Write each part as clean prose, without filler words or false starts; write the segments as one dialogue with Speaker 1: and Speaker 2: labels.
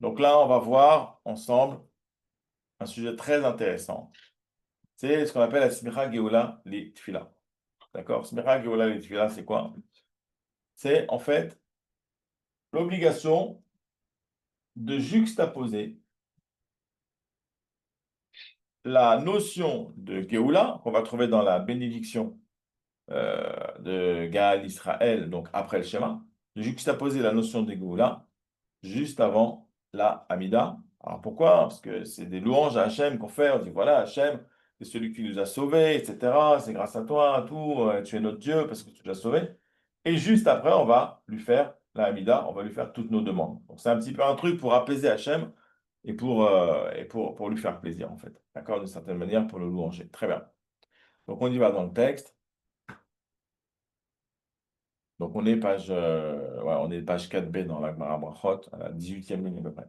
Speaker 1: Donc là, on va voir ensemble un sujet très intéressant. C'est ce qu'on appelle la Smicha Geoula li Tfila. D'accord? Smicha Geoula li Tfila, c'est quoi? C'est en fait l'obligation de juxtaposer la notion de Geoula qu'on va trouver dans la bénédiction de Gaal Israël, donc après le schéma, de juxtaposer la notion de Geoula juste avant la Hamida. Alors pourquoi? Parce que c'est des louanges à Hachem qu'on fait. On dit voilà, Hachem, c'est celui qui nous a sauvés, etc. C'est grâce à toi, tout. Tu es notre Dieu parce que tu nous as sauvés. Et juste après, on va lui faire la Hamida, on va lui faire toutes nos demandes. Donc c'est un petit peu un truc pour apaiser Hachem et pour lui faire plaisir, en fait. D'accord? D'une certaine manière, pour le louanger. Très bien. Donc on y va dans le texte. Donc on est page 4b dans la Gemara Brachot, à la 18e ligne à peu près.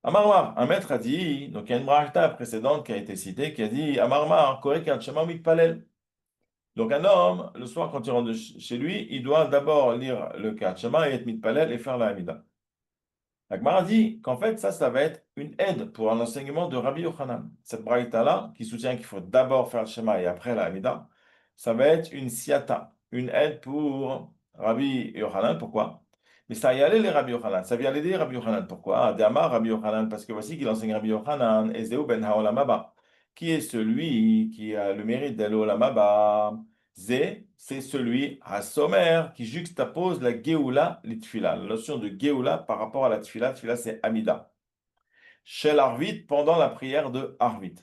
Speaker 1: Amarmar, un maître a dit, donc il y a une brachta précédente qui a été citée, qui a dit Amarmar, korek al shema mitpalel. Donc un homme, le soir quand il rentre chez lui, il doit d'abord lire le Kriyat Shema et être mitpalel et faire la Hamida. La Gemara dit qu'en fait ça va être une aide pour un enseignement de Rabbi Yochanan. Cette brachta-là, qui soutient qu'il faut d'abord faire le Shema et après la Hamida, ça va être une siata, une aide pour Rabbi Yochanan. Pourquoi? Mais ça y allait les Rabbi Yochanan. Ça vient l'aider Rabbi Yochanan. Pourquoi? Adama Rabbi Yochanan, parce que voici qu'il enseigne Rabbi Yochanan, Ezeu ben Haolam Haba, qui est celui qui a le mérite d'aller au Olam Haba. Zé, c'est celui à Sommer qui juxtapose la Géoula, les Tfila. La notion de Géoula par rapport à la Tfila. Tfila, c'est Amida. Chez l'Arvit, pendant la prière de Arvit.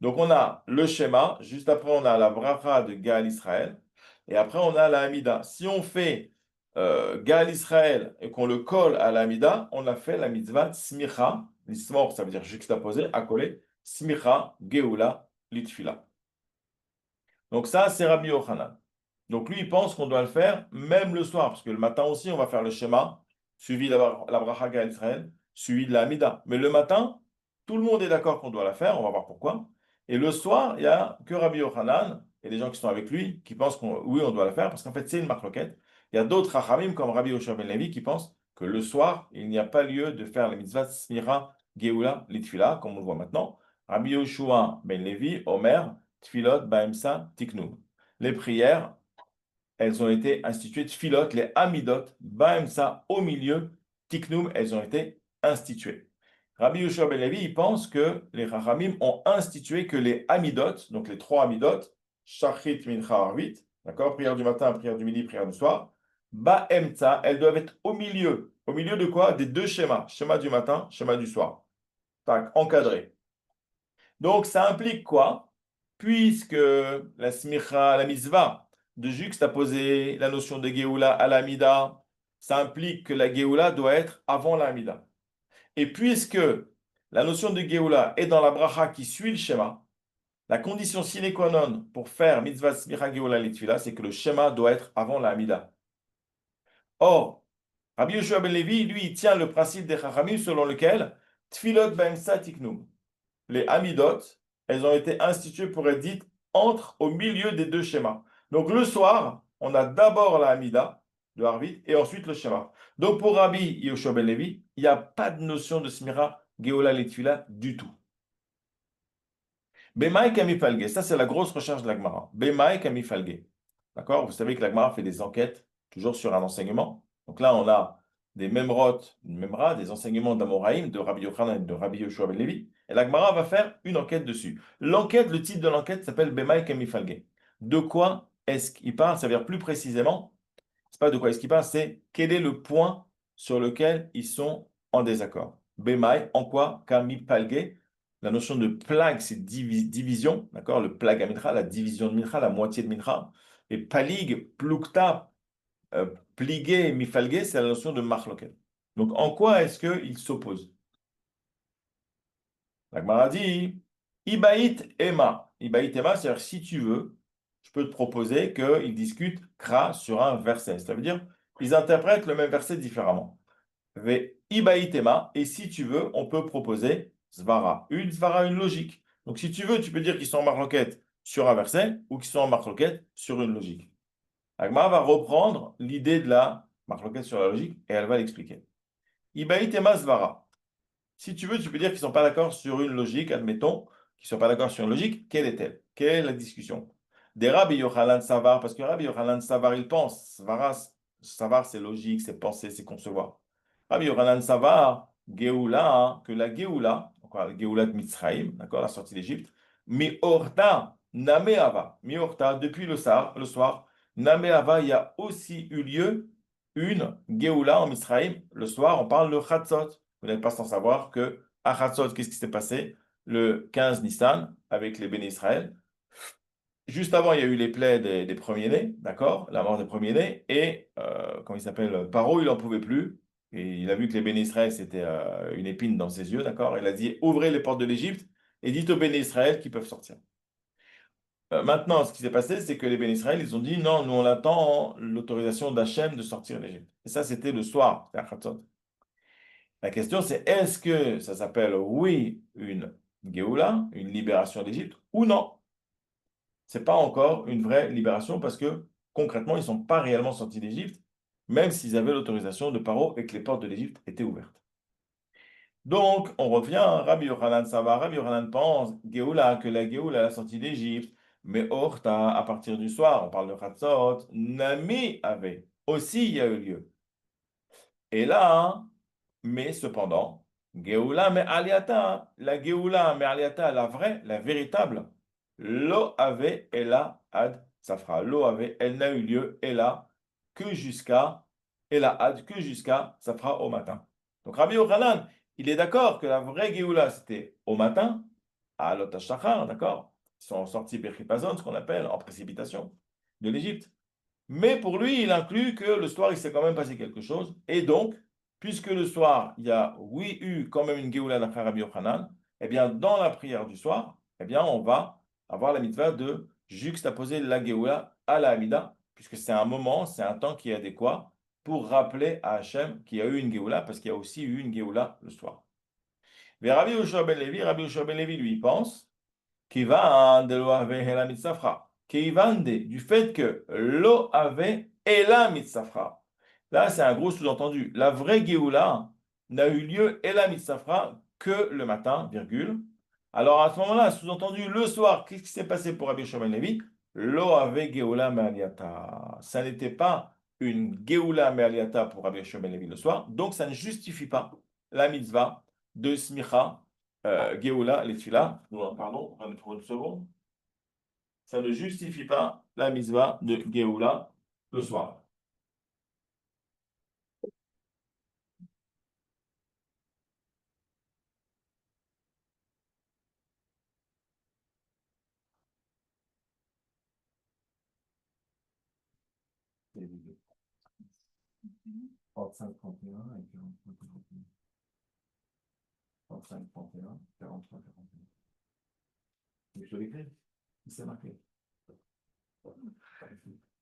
Speaker 1: Donc on a le schéma, juste après on a la bracha de Gaal Israël, et après on a la Hamida. Si on fait Gaal Israël et qu'on le colle à la Hamida, on a fait la mitzvah Smicha, l'ismor ça veut dire juxtaposer, accoler, Smicha, Geoula, Litfila. Donc ça c'est Rabbi Yochanan. Donc lui il pense qu'on doit le faire même le soir, parce que le matin aussi on va faire le schéma, suivi de la bracha Gaal Israël, suivi de la Hamida. Mais le matin, tout le monde est d'accord qu'on doit la faire, on va voir pourquoi. Et le soir, il n'y a que Rabbi Yochanan et les gens qui sont avec lui qui pensent qu'on oui, on doit le faire parce qu'en fait, c'est une marloquette. Il y a d'autres Rachamim comme Rabbi Yoshua ben Levi qui pensent que le soir, il n'y a pas lieu de faire les mitzvahs Smira, Geoula, Litfila, comme on le voit maintenant. Rabbi Yoshua ben Levi, Omer, Tfilot, Baemsa, Tiknum. Les prières, elles ont été instituées, Tfilot, les Amidot, Baemsa au milieu, Tiknum, elles ont été instituées. Rabbi Yoshua ben Levi, il pense que les Chachamim ont institué que les Amidot, donc les trois Amidot, Shachrit, Mincha, Arvit, d'accord, prière du matin, prière du midi, prière du soir, Ba'emtza, elles doivent être au milieu. Au milieu de quoi? Des deux schémas, schéma du matin, schéma du soir. Tac, encadré. Donc ça implique quoi? Puisque la smicha, la mitzvah, de juxtaposer la notion de Géoula à la Mida, ça implique que la Géoula doit être avant la Mida. Et puisque la notion de Géoula est dans la bracha qui suit le schéma, la condition sine qua non pour faire mitzvah smicha Géoula litfila, c'est que le schéma doit être avant la Hamida. Or, Rabbi Yoshua ben Levi, lui, il tient le principe des Chachamim selon lequel Tfilot b'emsa tiknum. Les Hamidot, elles ont été instituées pour être dites entre au milieu des deux schémas. Donc le soir, on a d'abord la Hamida de Harvit et ensuite le schéma. Donc pour Rabbi Yoshua ben Levi, il n'y a pas de notion de Smira, Geola, Litfila du tout. Bemaï Kami Falge, ça c'est la grosse recherche de la Gemara. Bemaï Kami Falge. D'accord? Vous savez que la Gemara fait des enquêtes toujours sur un enseignement. Donc là, on a des memrot, memra, des enseignements d'Amoraïm, de Rabbi Yochanan et de Rabbi Yoshua ben Levi. Et la Gemara va faire une enquête dessus. L'enquête, le titre de l'enquête s'appelle Bemaï Kami Falge. De quoi est-ce qu'il parle? Ça veut dire plus précisément, c'est pas de quoi est-ce qu'il parle, c'est quel est le point sur lequel ils sont en désaccord. Bemaï, en quoi Kami Falge? La notion de plague, c'est division, d'accord? Le plag à mincha, la division de mincha, la moitié de mincha. Et palig, plukta, pligué, mifalgué, c'est la notion de machloket. Donc, en quoi est-ce qu'ils s'opposent? La Gemara dit, Ibaït Ema. Ibaït Ema, c'est-à-dire si tu veux, je peux te proposer qu'ils discutent kra sur un verset. Ça veut dire qu'ils interprètent le même verset différemment. Ve Ibaït Ema, et si tu veux, on peut proposer svara, une logique. Donc si tu veux, tu peux dire qu'ils sont en marloquette sur un verset ou qu'ils sont en marloquette sur une logique. Agma va reprendre l'idée de la marloquette sur la logique et elle va l'expliquer. Ibaït et Masvara. Si tu veux, tu peux dire qu'ils ne sont pas d'accord sur une logique, admettons, qu'ils ne sont pas d'accord sur une logique, quelle est-elle? Quelle est la discussion? Des Rabbi Yochanan Savar, parce que Rabbi Yochanan Savar, il pense. Savar, c'est logique, c'est penser, c'est concevoir. Rabbi Yochanan Savar, Géoula, que la Géoula, encore la Géoula de Mitzrayim, d'accord, la sortie d'Égypte, Mi Orta, Nameava, Mi Orta, depuis le soir, Nameava, il y a aussi eu lieu une Géoula en Mitzrayim. Le soir, on parle de Chatzot. Vous n'êtes pas sans savoir que à Chatzot, qu'est-ce qui s'est passé? Le 15 Nissan, avec les bénis Israël. Juste avant, il y a eu les plaies des premiers-nés, d'accord? La mort des premiers-nés. Et, comment il s'appelle? Paro, il n'en pouvait plus. Et il a vu que les bénis Israël, c'était une épine dans ses yeux, d'accord? Il a dit, ouvrez les portes de l'Égypte et dites aux bénis Israël qu'ils peuvent sortir. Maintenant, ce qui s'est passé, c'est que les bénis Israël, ils ont dit, non, nous, on attend l'autorisation d'Hachem de sortir l'Égypte. Et ça, c'était le soir, c'était à Chatzot. La question, c'est est-ce que ça s'appelle, oui, une Géoula, une libération d'Égypte, ou non? C'est pas encore une vraie libération parce que concrètement, ils ne sont pas réellement sortis d'Égypte, même s'ils avaient l'autorisation de Paro et que les portes de l'Égypte étaient ouvertes. Donc, on revient, Rabbi Yochanan Sava, Rabbi Yochanan pense, Géoula, que la Géoula, la sortie d'Égypte, mais Orta, à partir du soir, on parle de Chatzot, Nami avait, aussi il y a eu lieu. Et là, mais cependant, Géoula mais aliata, la Géoula mais aliata, la vraie, la véritable, lo avait ella ad safra. Lo avait, elle n'a eu lieu, ella, que jusqu'à, ella ad, que jusqu'à safra au matin. Donc Rabbi Yochanan, il est d'accord que la vraie Géoula, c'était au matin, à l'Otashachar, d'accord? Ils sont sortis Bechipazon, ce qu'on appelle en précipitation, de l'Égypte. Mais pour lui, il inclut que le soir, il s'est quand même passé quelque chose. Et donc, puisque le soir, il y a, oui, eu quand même une Géoula d'après Rabbi Yochanan, eh bien, dans la prière du soir, eh bien, on va avoir la mitzvah de juxtaposer la Géoula à la Hamida, puisque c'est un moment, c'est un temps qui est adéquat pour rappeler à Hachem qu'il y a eu une Géoula, parce qu'il y a aussi eu une Géoula le soir. Mais Rabbi Yoshua ben Levi, lui, il pense Kivan de lo ave hela mitzafra. Kivan du fait que lo ave hela mitzafra. Là, c'est un gros sous-entendu. La vraie Géoula n'a eu lieu hela mitzafra que le matin, virgule. Alors à ce moment-là, sous-entendu, le soir, qu'est-ce qui s'est passé pour Rabbi Shimon Levi? Lo ave Géoula me'aliata. Ça n'était pas une Géoula me'aliata pour Rabbi Shimon Levi le soir, donc ça ne justifie pas la mitzvah de smicha Géoula, les tefila, pardon, pour une seconde, ça ne justifie pas la mitzvah de Géoula le soir. C'est 35, 31 et 43, 41. 35, 31, 43, 41. Mais je l'écris, c'est marqué.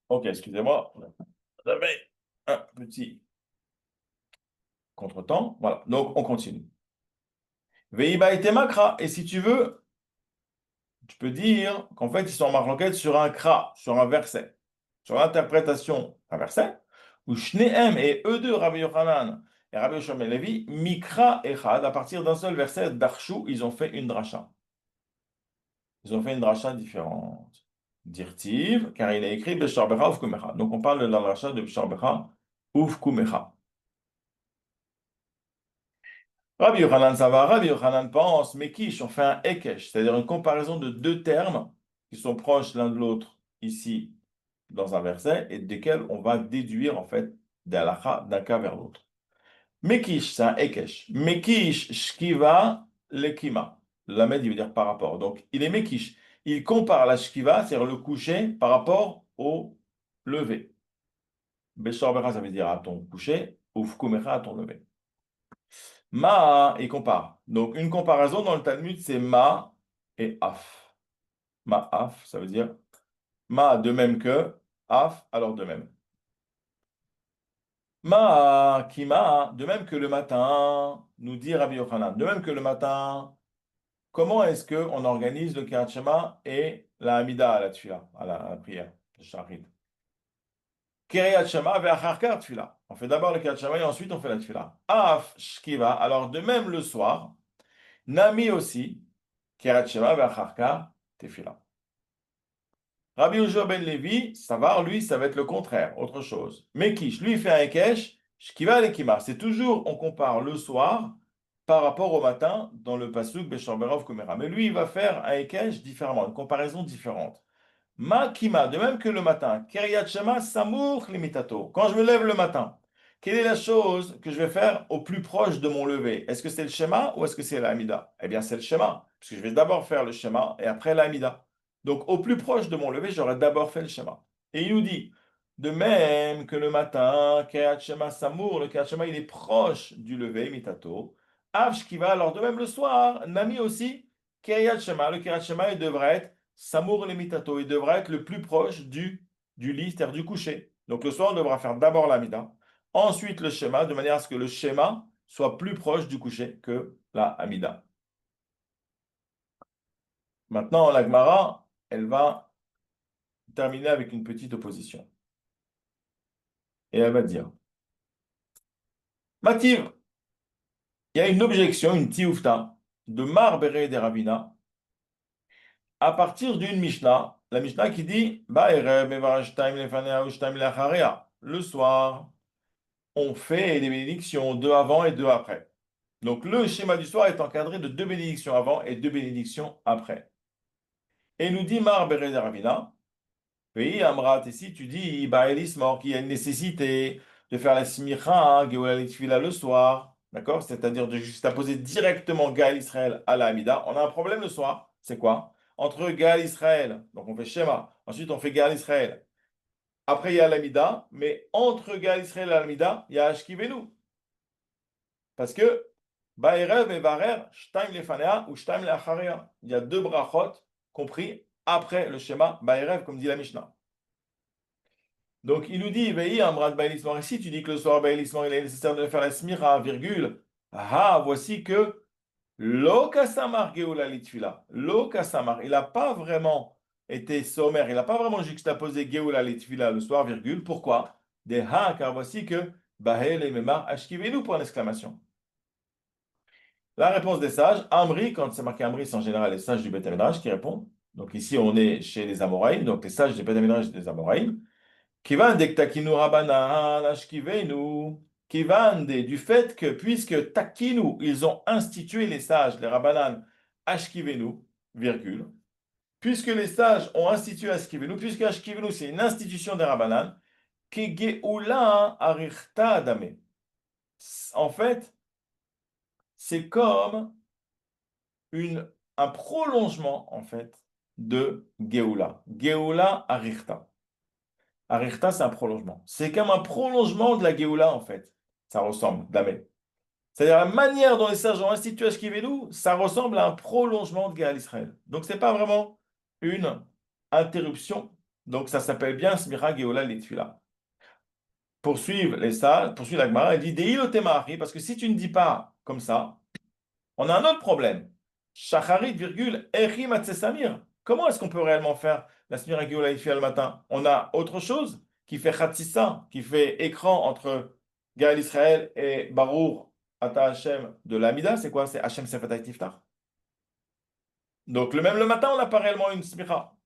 Speaker 1: Ok, excusez-moi. J'avais un petit contretemps. Voilà, donc on continue. Veiba et Makra. Et si tu veux, tu peux dire qu'en fait, ils sont en marloquette sur un kra, sur un verset, sur l'interprétation d'un verset, où Shneem et eux deux, Rabbi Yochanan et Rabbi Yoshua ben Levi, Mikra Echad, à partir d'un seul verset d'Arshu, ils ont fait une dracha. Ils ont fait une dracha différente. Dirtiv, car il a écrit Besharbecha Ufkumecha. Donc on parle de la dracha de Besharbecha Ufkumecha. Rabbi Yochanan Sava, Rabbi Yochanan pense, mais quiche, on fait un Ekesh, c'est-à-dire une comparaison de deux termes qui sont proches l'un de l'autre ici dans un verset et desquels on va déduire en fait des halakha d'un cas vers l'autre. Mekish, c'est un Ekesh. Mekish, Shkiva, Lekima. Lamed, il veut dire par rapport. Donc, il est Mekish. Il compare la Shkiva, c'est-à-dire le coucher, par rapport au lever. Beshor Becha, ça veut dire à ton coucher, ou Fkumecha, à ton lever. Ma, il compare. Donc, une comparaison dans le Talmud, c'est Ma et Af. Ma, Af, ça veut dire Ma de même que, Af, alors de même. Ma, Kima, de même que le matin, nous dit Rabbi Yochanan, de même que le matin, comment est-ce qu'on organise le Kirat Shema et la Hamida à la Tfila, à la prière, le Shahrid? Kiryat Shema ve'acharkar tfila. On fait d'abord le Kiryat Shema et ensuite on fait la tfila. Af shkiva. Alors de même le soir, Nami aussi, Kiryat Shema ve'acharkar tefila. Rabbi Yehoshua ben Levi, Savar, lui, ça va être le contraire, autre chose. Mekish, lui, il fait un Ekesh, Shkiva Lekima. C'est toujours, on compare le soir par rapport au matin dans le Pasuk Beshorberov Komera. Mais lui, il va faire un Ekesh différemment, une comparaison différente. Ma kima, de même que le matin. Kiryat Shema samour limitato. Quand je me lève le matin, quelle est la chose que je vais faire au plus proche de mon lever? Est-ce que c'est le schéma ou est-ce que c'est l'amida? Eh bien, c'est le schéma, puisque je vais d'abord faire le schéma et après l'amida. Donc, au plus proche de mon lever, j'aurais d'abord fait le schéma. Et il nous dit, de même que le matin, Kiryat Shema samour, le Kiryat Shema, il est proche du lever, mitato. Avsh qui va, alors de même le soir, Nami aussi, Kiryat Shema, le Kiryat Shema, il devrait être Samour le mitato, il devra être le plus proche du lit, c'est-à-dire du coucher. Donc le soir, on devra faire d'abord l'amida, ensuite le schéma, de manière à ce que le schéma soit plus proche du coucher que la amida. Maintenant, la Gemara, elle va terminer avec une petite opposition. Et elle va dire, Mativ, il y a une objection, une tioufta, de Marbere des Ravina, à partir d'une Mishnah, la Mishnah qui dit, le soir, on fait des bénédictions, deux avant et deux après. Donc le schéma du soir est encadré de deux bénédictions avant et deux bénédictions après. Et nous dit Mar Bered Ravina, oui, Amrat, et si tu dis Baelis mort, qu'il y a une nécessité de faire la smicha, Geoula Litfila le soir, d'accord? C'est-à-dire de juxtaposer directement Gaël Israël à la Hamida. On a un problème le soir, c'est quoi? Entre Gaël Israël, donc on fait schéma, ensuite on fait Gaël Israël. Après, il y a l'Amida, mais entre Gaël Israël et l'Amida, il y a Ashkivenu. Parce que Baerev et Barer, Shtaim lefanea ou Shtaim leacharea. Il y a deux brachot compris après le schéma Baerev, comme dit la Mishnah. Donc il nous dit, Vehi Amrat Baelismor. Ici, tu dis que le soir Baelismor, il est nécessaire de faire la smira, virgule. Ah, voici que Lo Kasamar Geoula Litfila. Lo Kasamar. Il n'a pas vraiment été sommaire, il n'a pas vraiment juxtaposé Geoula Litfila le soir, virgule. Pourquoi? Des ha, car voici que Bahel et Memar Ashkivenu pour l'exclamation. La réponse des sages, Amri, quand c'est marqué Amri, c'est en général les sages du Beth Midrash qui répondent. Donc ici, on est chez les Amoraïm, donc les sages du Beth Midrash des Amoraïm. Kivan dektakinu rabanan ashkivenu. Kivan du fait que, puisque takinu, ils ont institué les sages, les rabanan ashkivenu, virgule. Puisque les sages ont institué ashkivenu, puisque ashkivenu, c'est une institution des rabanan, kegeula arichta adame. En fait, c'est comme un prolongement, en fait, de Geoula. Geoula Arichta. Arichta, c'est un prolongement. C'est comme un prolongement de la Geoula, en fait. Ça ressemble, d'Amé. C'est-à-dire la manière dont les sages ont institué Ashkivenu, ça ressemble à un prolongement de Gaal Israël. Donc, c'est pas vraiment une interruption. Donc, ça s'appelle bien Smira Geoula Litfila. Poursuivre les sages, poursuivre la Gemara, elle dit Deilotemahari, parce que si tu ne dis pas comme ça, on a un autre problème. Shacharit, virgule, Eri Samir. Comment est-ce qu'on peut réellement faire la Smira Geoula le matin? On a autre chose qui fait Khatsissa, qui fait écran entre Gaël Israël et Barour Ata Hashem de l'Amida. C'est quoi? C'est Hashem Sefat Tiftar. Donc le matin, on n'a pas réellement une Smira.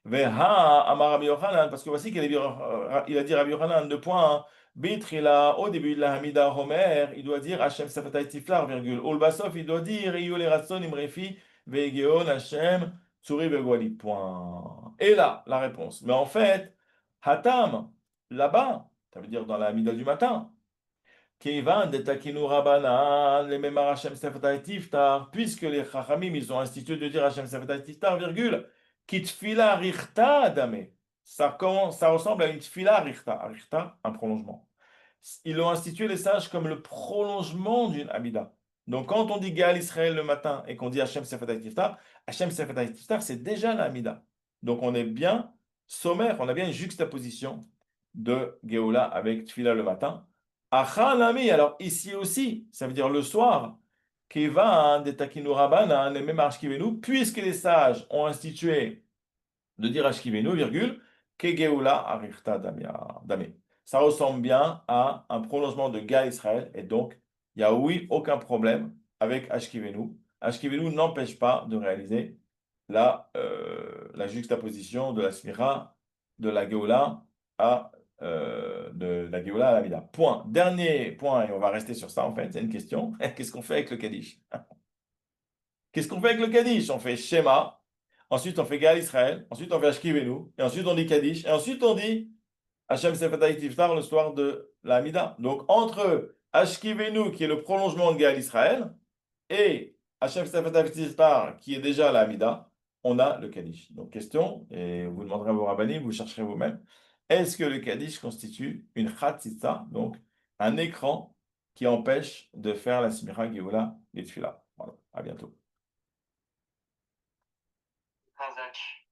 Speaker 1: Veha Amar Rabbi Yochanan, parce que voici il a dit Rabbi Yochanan, deux points. Hein. Bitrila, au début de la Hamida Homer, il doit dire Hashem Safatay Tiflar, virgule. Ulbasof, il doit dire Iyule Ratson Imrefi, Vegeon Hashem Tsuri Begwali. Point. Et là, la réponse. Mais en fait, Hatam, là-bas, ça veut dire dans la Hamida du matin, Keivan de Takinu Rabanan, les Memar Hashem Safatay Tiftar, puisque les Chachamim, ils ont institué de dire Hashem Safatay Tiftar, virgule. Kitfila richta adame. Ça ressemble à une tfila richta. Richta, un prolongement. Ils l'ont institué, les sages, comme le prolongement d'une Amida. Donc, quand on dit Gaal Israël le matin et qu'on dit Hashem Sefat Tiftar, Hashem Sefat Tiftar, c'est déjà l'Amida. Donc, on est bien sommaire, on a bien une juxtaposition de Geoula avec Tfila le matin. Achalami, alors ici aussi, ça veut dire le soir. Kevan de Takinu Rabbanan, les mêmes Ashkivenu, puisque les sages ont institué de dire Ashkivenu, virgule, Kegeula Arichta Damé. Ça ressemble bien à un prolongement de Ga Israël, et donc il n'y a oui aucun problème avec Ashkivenu. Ashkivenu n'empêche pas de réaliser la juxtaposition de la Smira, de la Géoula de la Géoula à la Mida. Point. Dernier point, et on va rester sur ça en fait, c'est une question. Qu'est-ce qu'on fait avec le Kaddish? Qu'est-ce qu'on fait avec le Kaddish? On fait Shema, ensuite on fait Gal Israël, ensuite on fait Ashkivenu, et ensuite on dit Kaddish, et ensuite on dit Hachem Sefetah Tiftar le soir de la Hamida. Donc entre Ashkivenu, qui est le prolongement de Gal Israël, et Hachem Sefetah Tiftar, qui est déjà la Hamida, on a le Kaddish. Donc question, et vous demanderez à vos rabbinim, vous chercherez vous-même, est-ce que le Kaddish constitue une Chatzitza, donc un écran qui empêche de faire la Simira Geoula et Tfila? Voilà, à bientôt.
Speaker 2: Razak.